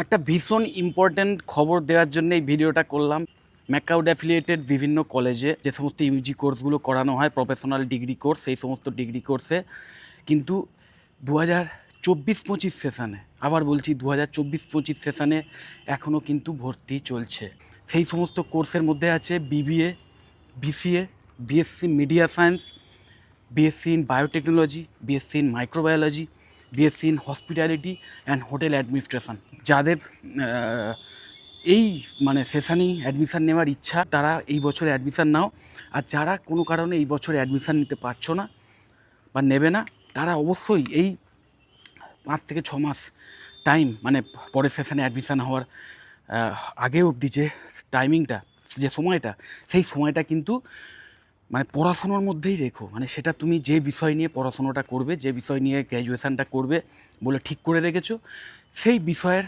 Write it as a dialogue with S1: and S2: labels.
S1: একটা ভীষণ ইম্পর্ট্যান্ট খবর দেওয়ার জন্য এই ভিডিওটা করলাম। ম্যাকআউড অ্যাফিলিয়েটেড বিভিন্ন কলেজে যে সমস্ত ইউজি কোর্সগুলো করানো হয়, প্রফেশনাল ডিগ্রি কোর্স, সেই সমস্ত ডিগ্রি কোর্সে কিন্তু 2024-25 সেশানে, আবার বলছি 2024-25 সেশানে এখনও কিন্তু ভর্তি চলছে। সেই সমস্ত কোর্সের মধ্যে আছে BBA, BCA, BSc media science, BSc in biotechnology, BSc in microbiology, BSc in hospitality and hotel administration. যাদের এই সেশানেই অ্যাডমিশান নেওয়ার ইচ্ছা, তারা এই বছরে অ্যাডমিশান নাও। আর যারা কোনো কারণে এই বছরে অ্যাডমিশান নিতে পারছো না বা নেবে না, তারা অবশ্যই এই 5 থেকে 6 মাস টাইম, পরের সেশানে অ্যাডমিশান হওয়ার আগে অবধি যে টাইমিংটা, যে সময়টা, সেই সময়টা কিন্তু পড়াশুনোর মধ্যেই রেখো। সেটা তুমি যে বিষয় নিয়ে পড়াশুনোটা করবে, যে বিষয় নিয়ে গ্র্যাজুয়েশানটা করবে বলে ঠিক করে রেখেছো, সেই বিষয়ের